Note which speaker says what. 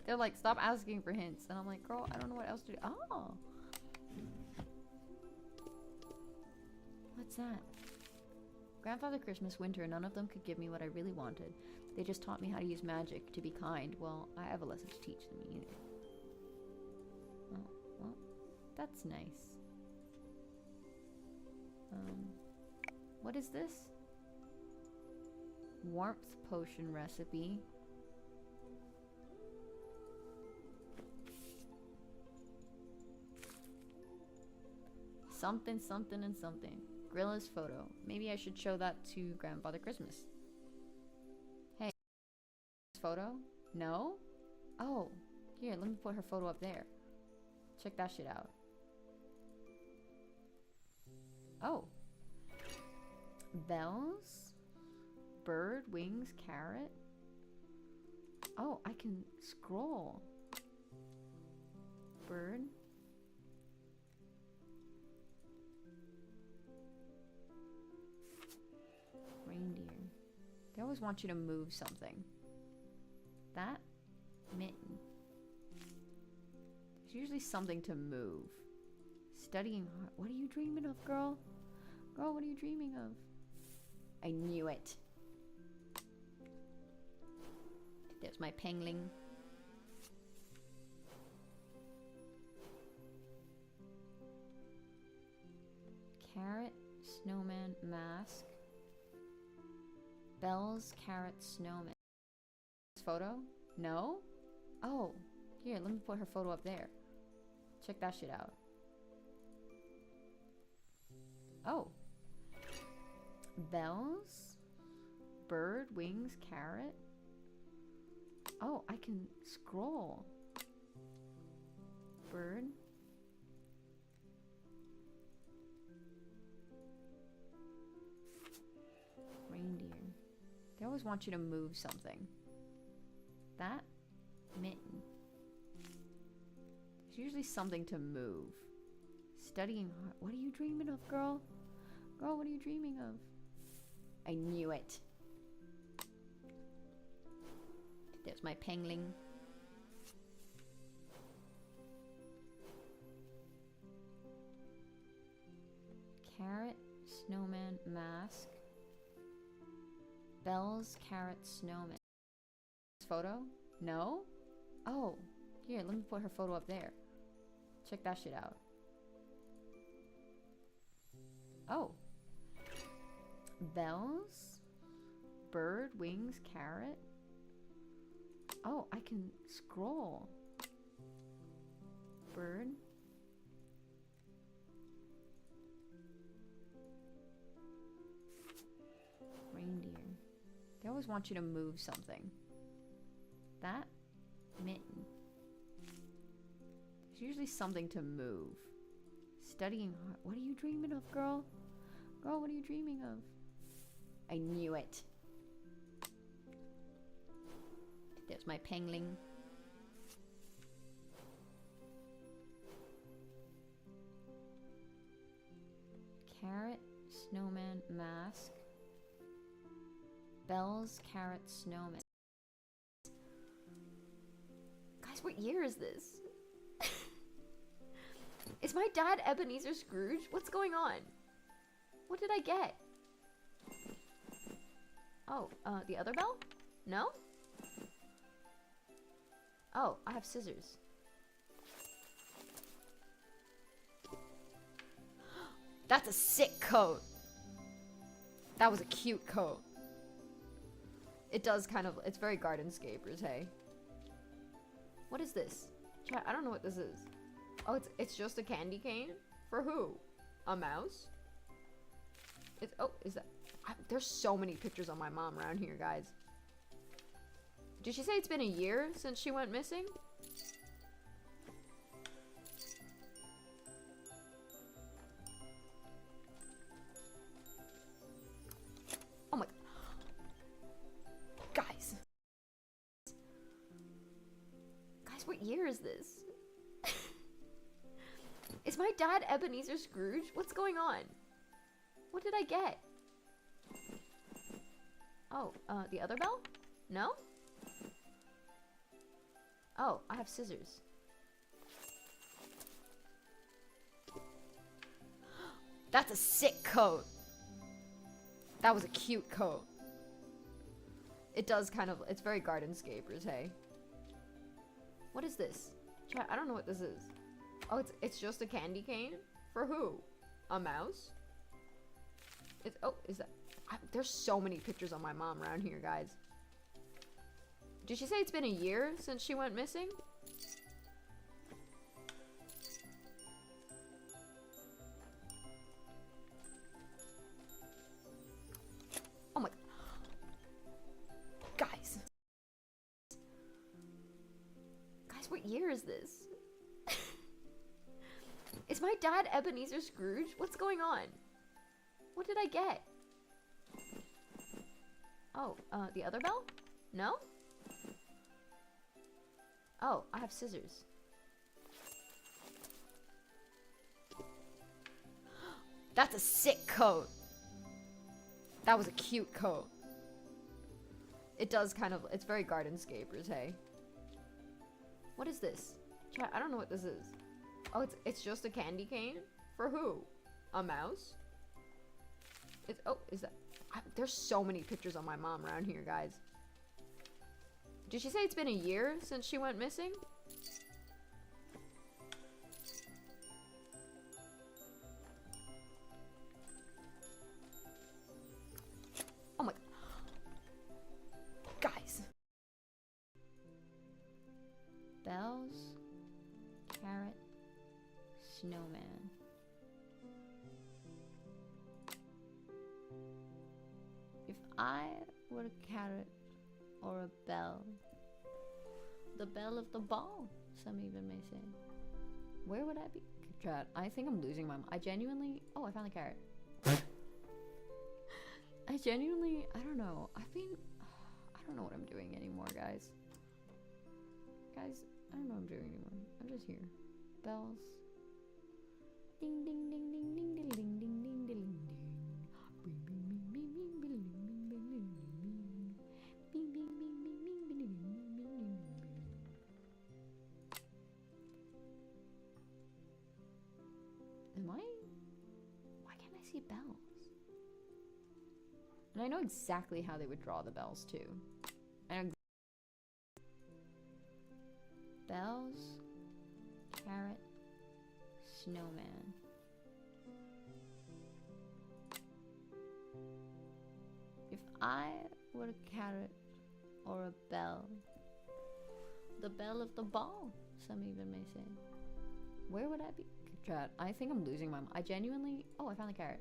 Speaker 1: They're like, stop asking for hints. And I'm like, girl, I don't know what else to do. Oh. What's that? Grandfather Christmas, winter, none of them could give me what I really wanted. They just taught me how to use magic to be kind. Well, I have a lesson to teach them either. Oh, well, that's nice. What is this? Warmth potion recipe. Something, something, and something. Grilla's photo. Maybe I should show that to Grandfather Christmas. Hey, photo? No? Oh, here, let me put her photo up there. Check that shit out. Oh. Bells? Bird, wings, carrot? Oh, I can scroll. Bird. Reindeer. They always want you to move something. That? Mitten. There's usually something to move. Studying hard. What are you dreaming of, girl? Girl, what are you dreaming of? I knew it. There's my pangling. Carrot, snowman, mask. Bells, carrot, snowman. Photo? No? Oh, here, let me put her photo up there. Check that shit out. Oh. Bells? Bird, wings, carrot? Oh, I can scroll. Bird. Reindeer. They always want you to move something. That? Mitten. There's usually something to move. Studying hard. What are you dreaming of, girl? Girl, what are you dreaming of? I knew it. There's my pangling. Carrot, snowman, mask. Bells, carrot, snowman. Photo? No? Oh, here, let me put her photo up there. Check that shit out. Oh. Bells? Bird, wings, carrot? Oh, I can scroll. Bird. Reindeer. They always want you to move something. That? Mitten. There's usually something to move. Studying hard. What are you dreaming of, girl? Girl, what are you dreaming of? I knew it. There's my pangling. Carrot, snowman, mask. Bells, carrot, snowman. Guys, what year is this? Is my dad Ebenezer Scrooge? What's going on? What did I get? Oh, the other bell? No? Oh, I have scissors. That's a sick coat. That was a cute coat. It does kind of, it's very Gardenscapers, hey. What is this? Chat, I don't know what this is. Oh, it's just a candy cane? For who? A mouse? It's, oh, is that, there's so many pictures of my mom around here, guys. Did she say it's been a year since she went missing? Oh my... Guys. Guys, what year is this? Is my dad Ebenezer Scrooge? What's going on? What did I get? Oh, the other bell? No? Oh, I have scissors. That's a sick coat. That was a cute coat. It does kind of, it's very Gardenscapers, hey. What is this? Chat, I don't know what this is. Oh, it's just a candy cane? For who? A mouse? It's, oh, is that, there's so many pictures of my mom around here, guys. Did she say it's been a year since she went missing? Oh my... Guys. Guys, what year is this? Is my dad Ebenezer Scrooge? What's going on? What did I get? Oh, the other bell? No? Oh, I have scissors. That's a sick coat. That was a cute coat. It does kind of, it's very Gardenscapers, hey. What is this? Chat, I don't know what this is. Oh, it's just a candy cane? For who? A mouse? It's, oh, is that, there's so many pictures of my mom around here, guys. Did she say it's been a year since she went missing? Oh my... Guys. Bells, carrot, snowman. If I were a carrot or a bell, the bell of the ball, some even may say, where would I be? Chat, I think I'm losing my mind. I genuinely... Oh, I found the carrot. I genuinely... I don't know. I've been... I don't know what I'm doing anymore, guys. Guys, I don't know what I'm doing anymore. I'm just here. Bells. Ding, ding, ding, ding, ding, ding, ding, ding, ding, ding, ding. Bing, bing, bing, bing, bing, bing, bing, bing, bing, bing. Bing, bing, bing, bing, bing, bing, bing, bing, bing. Am I? Why can't I see bells? And I know exactly how they would draw the bells too. I know bells, carrot, snowman. If I were a carrot or a bell, the bell of the ball, some even may say, where would I be? Chat, I think I'm losing my mind. I genuinely... Oh, I found the carrot.